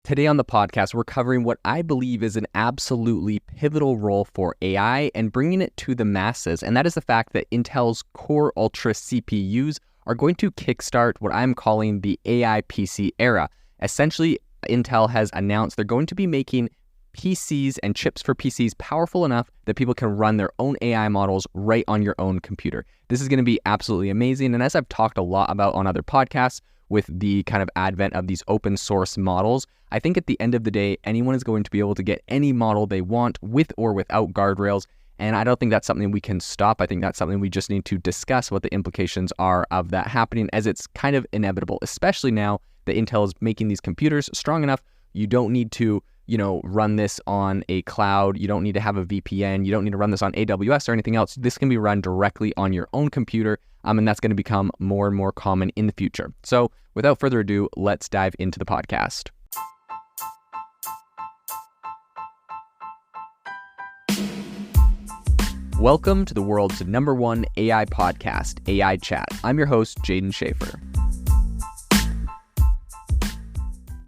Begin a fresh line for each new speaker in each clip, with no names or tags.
Today on the podcast, we're covering what I believe is an absolutely pivotal role for AI and bringing it to the masses, and that is the fact that Intel's Core Ultra CPUs are going to kickstart what I'm calling the AI PC era. Essentially, Intel has announced they're going to be making PCs and chips for PCs powerful enough that people can run their own AI models right on your own computer. This is going to be absolutely amazing, and as I've talked a lot about on other podcasts, with the kind of advent of these open source models, I think at the end of the day, anyone is going to be able to get any model they want with or without guardrails. And I don't think that's something we can stop. I think that's something we just need to discuss what the implications are of that happening, as it's kind of inevitable, especially now that Intel is making these computers strong enough. You don't need to, run this on a cloud. You don't need to have a VPN. You don't need to run this on AWS or anything else. This can be run directly on your own computer. And that's going to become more and more common in the future. So without further ado, let's dive into the podcast. Welcome to the world's #1 AI podcast, AI Chat. I'm your host, Jaden Schaefer.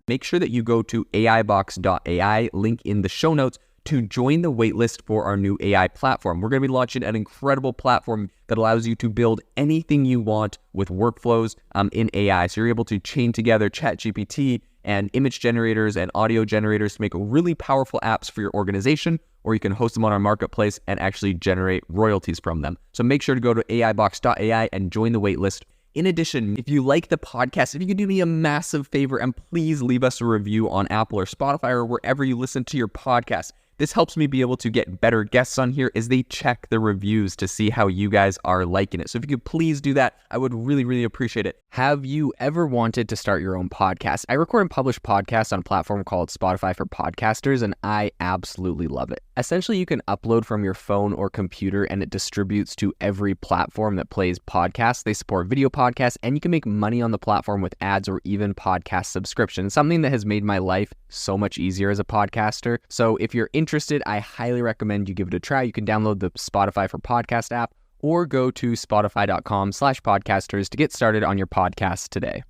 Make sure that you go to aibox.ai, link in the show notes, to join the waitlist for our new AI platform. We're going to be launching an incredible platform that allows you to build anything you want with workflows in AI. So you're able to chain together ChatGPT and image generators and audio generators to make really powerful apps for your organization, or you can host them on our marketplace and actually generate royalties from them. So make sure to go to aibox.ai and join the waitlist. In addition, if you like the podcast, if you could do me a massive favor and please leave us a review on Apple or Spotify or wherever you listen to your podcast. This helps me be able to get better guests on here as they check the reviews to see how you guys are liking it. So if you could please do that, I would really, really appreciate it. Have you ever wanted to start your own podcast? I record and publish podcasts on a platform called Spotify for Podcasters, and I absolutely love it. Essentially, you can upload from your phone or computer, and it distributes to every platform that plays podcasts. They support video podcasts, and you can make money on the platform with ads or even podcast subscriptions, something that has made my life so much easier as a podcaster. So if you're interested, I highly recommend you give it a try. You can download the Spotify for Podcast app or go to spotify.com/podcasters to get started on your podcast today.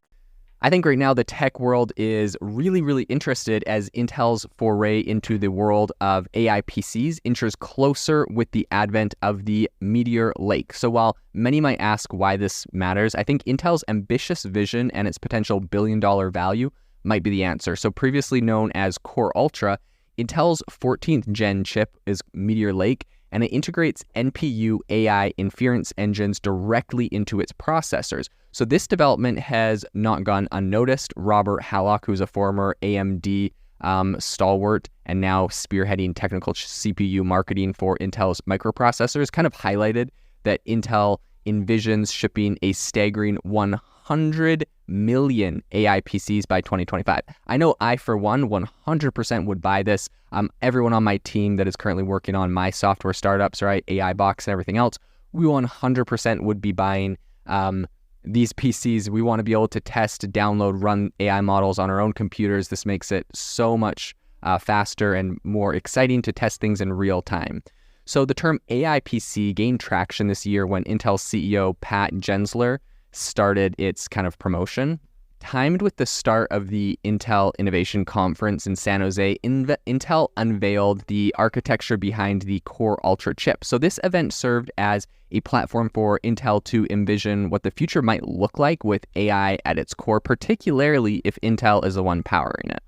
I think right now the tech world is really, really interested as Intel's foray into the world of AI PCs inches closer with the advent of the Meteor Lake. So while many might ask why this matters, I think Intel's ambitious vision and its potential billion-dollar value might be the answer. So previously known as Core Ultra, Intel's 14th gen chip is Meteor Lake, and it integrates NPU AI inference engines directly into its processors. So this development has not gone unnoticed. Robert Hallock, who's a former AMD stalwart and now spearheading technical CPU marketing for Intel's microprocessors, kind of highlighted that Intel envisions shipping a staggering 100 million AI PCs by 2025. I know I, for one, 100% would buy this. Everyone on my team that is currently working on my software startups, right, AI Box and everything else, we 100% would be buying these PCs. We want to be able to test, download, run AI models on our own computers. This makes it so much faster and more exciting to test things in real time. So the term AI PC gained traction this year when Intel CEO Pat Gensler started its kind of promotion. Timed with the start of the Intel Innovation Conference in San Jose, Intel unveiled the architecture behind the Core Ultra chip. So this event served as a platform for Intel to envision what the future might look like with AI at its core, particularly if Intel is the one powering it.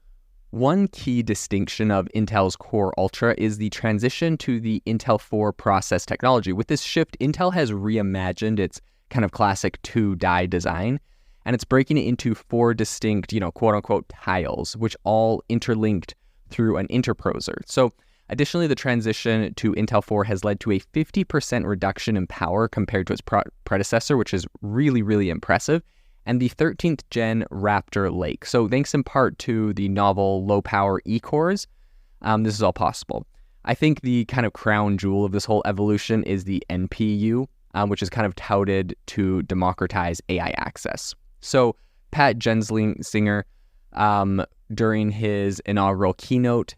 One key distinction of Intel's Core Ultra is the transition to the Intel 4 process technology. With this shift, Intel has reimagined its kind of classic 2-die design, and it's breaking it into 4 distinct, quote-unquote tiles, which all interlinked through an interposer. So additionally, the transition to Intel 4 has led to a 50% reduction in power compared to its predecessor, which is really, really impressive, and the 13th gen Raptor Lake. So thanks in part to the novel low-power E-cores, this is all possible. I think the kind of crown jewel of this whole evolution is the NPU, which is kind of touted to democratize AI access. So Pat Gensler, during his inaugural keynote,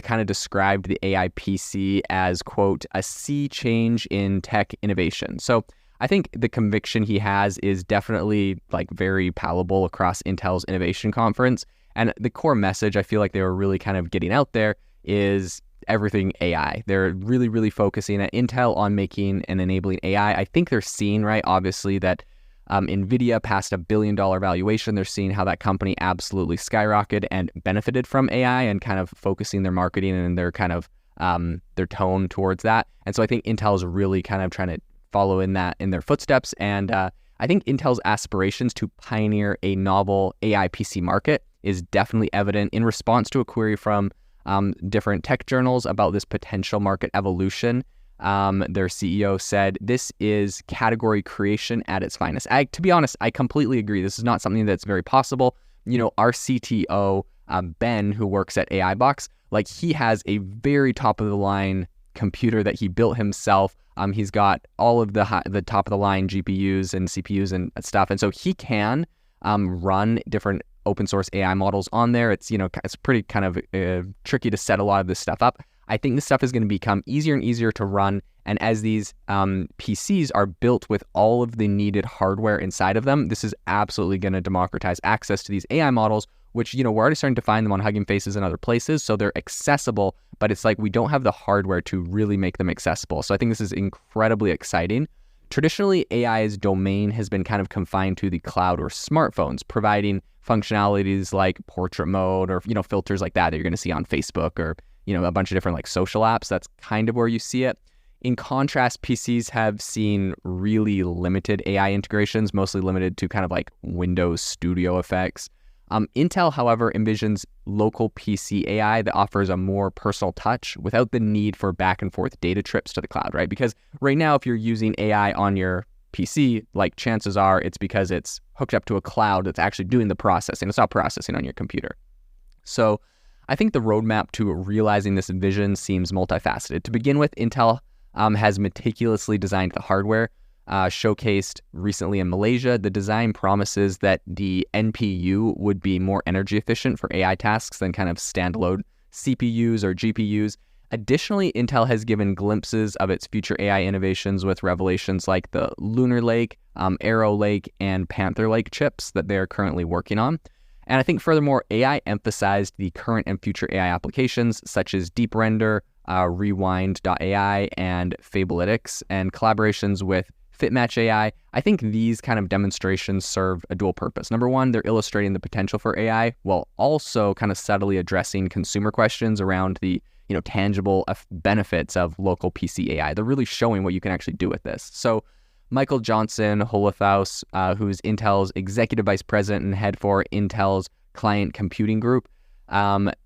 kind of described the AI PC as, quote, a sea change in tech innovation. So I think the conviction he has is definitely very palatable across Intel's innovation conference. And the core message I feel like they were really kind of getting out there is everything AI. They're really, really focusing at Intel on making and enabling AI. I think they're seeing, right, obviously that NVIDIA passed $1 billion valuation. They're seeing how that company absolutely skyrocketed and benefited from AI and kind of focusing their marketing and their kind of their tone towards that. And so I think Intel is really kind of trying to follow in their footsteps. And I think Intel's aspirations to pioneer a novel AI PC market is definitely evident in response to a query from different tech journals about this potential market evolution. Their CEO said, "This is category creation at its finest." To be honest, I completely agree. This is not something that's very possible. Our CTO, Ben, who works at AI Box, like he has a very top of the line computer that he built himself. He's got all of the top of the line GPUs and CPUs and stuff. And so he can run different open source AI models on there. It's pretty kind of tricky to set a lot of this stuff up. I think this stuff is going to become easier and easier to run. And as these PCs are built with all of the needed hardware inside of them, this is absolutely going to democratize access to these AI models, which, we're already starting to find them on Hugging Faces and other places. So they're accessible, but it's like we don't have the hardware to really make them accessible. So I think this is incredibly exciting. Traditionally, AI's domain has been kind of confined to the cloud or smartphones, providing functionalities like portrait mode or, filters like that you're going to see on Facebook or, a bunch of different like social apps. That's kind of where you see it. In contrast, PCs have seen really limited AI integrations, mostly limited to kind of like Windows Studio effects. Intel, however, envisions local PC AI that offers a more personal touch without the need for back and forth data trips to the cloud, right? Because right now, if you're using AI on your PC, like chances are it's because it's hooked up to a cloud that's actually doing the processing. It's not processing on your computer. So I think the roadmap to realizing this vision seems multifaceted. To begin with, Intel has meticulously designed the hardware. Showcased recently in Malaysia, the design promises that the NPU would be more energy efficient for AI tasks than kind of standalone CPUs or GPUs. Additionally, Intel has given glimpses of its future AI innovations with revelations like the Lunar Lake, Arrow Lake, and Panther Lake chips that they are currently working on. And I think furthermore, AI emphasized the current and future AI applications such as Deep Render, Rewind.ai, and Fabletics, and collaborations with FitMatch AI. I think these kind of demonstrations serve a dual purpose. Number one, they're illustrating the potential for AI while also kind of subtly addressing consumer questions around the tangible benefits of local PC AI. They're really showing what you can actually do with this. So Michael Johnson Holothaus, who's Intel's executive vice president and head for Intel's client computing group,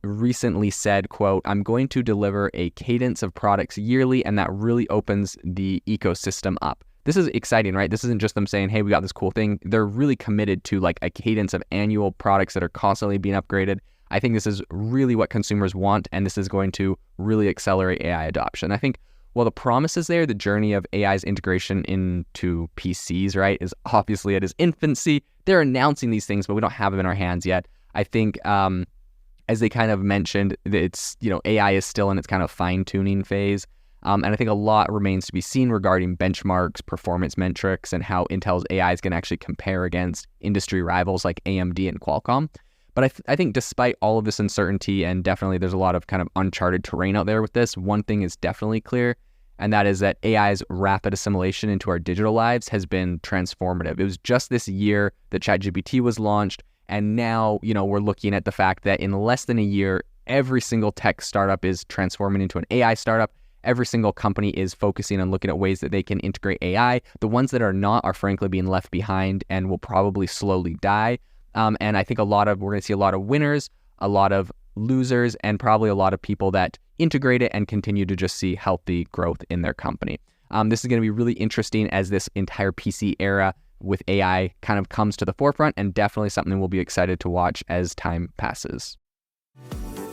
recently said, quote, "I'm going to deliver a cadence of products yearly, and that really opens the ecosystem up." This is exciting, right? This isn't just them saying, hey, we got this cool thing. They're really committed to like a cadence of annual products that are constantly being upgraded. I think this is really what consumers want, and this is going to really accelerate AI adoption. I think while the promise is there, the journey of AI's integration into PCs, right, is obviously at its infancy. They're announcing these things, but we don't have them in our hands yet. I think as they kind of mentioned, it's, AI is still in its kind of fine-tuning phase. And I think a lot remains to be seen regarding benchmarks, performance metrics, and how Intel's AI is going to actually compare against industry rivals like AMD and Qualcomm. But I think despite all of this uncertainty, and definitely there's a lot of kind of uncharted terrain out there with this, one thing is definitely clear, and that is that AI's rapid assimilation into our digital lives has been transformative. It was just this year that ChatGPT was launched, and now, we're looking at the fact that in less than a year, every single tech startup is transforming into an AI startup. Every single company is focusing on looking at ways that they can integrate AI. The ones that are not are frankly being left behind and will probably slowly die. And I think we're going to see a lot of winners, a lot of losers, and probably a lot of people that integrate it and continue to just see healthy growth in their company. This is going to be really interesting as this entire PC era with AI kind of comes to the forefront, and definitely something we'll be excited to watch as time passes.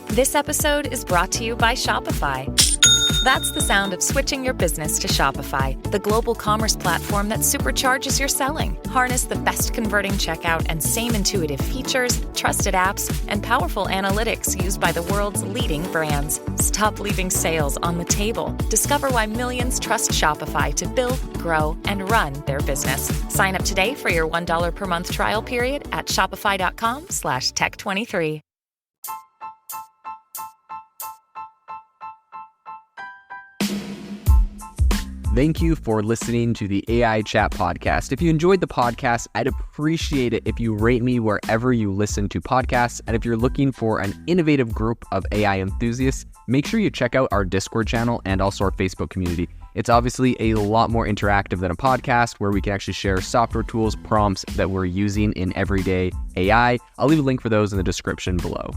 This episode is brought to you by Shopify. That's the sound of switching your business to Shopify, the global commerce platform that supercharges your selling. Harness the best converting checkout and same intuitive features, trusted apps, and powerful analytics used by the world's leading brands. Stop leaving sales on the table. Discover why millions trust Shopify to build, grow, and run their business. Sign up today for your $1 per month trial period at shopify.com/tech23.
Thank you for listening to the AI Chat Podcast. If you enjoyed the podcast, I'd appreciate it if you rate me wherever you listen to podcasts. And if you're looking for an innovative group of AI enthusiasts, make sure you check out our Discord channel and also our Facebook community. It's obviously a lot more interactive than a podcast where we can actually share software tools, prompts that we're using in everyday AI. I'll leave a link for those in the description below.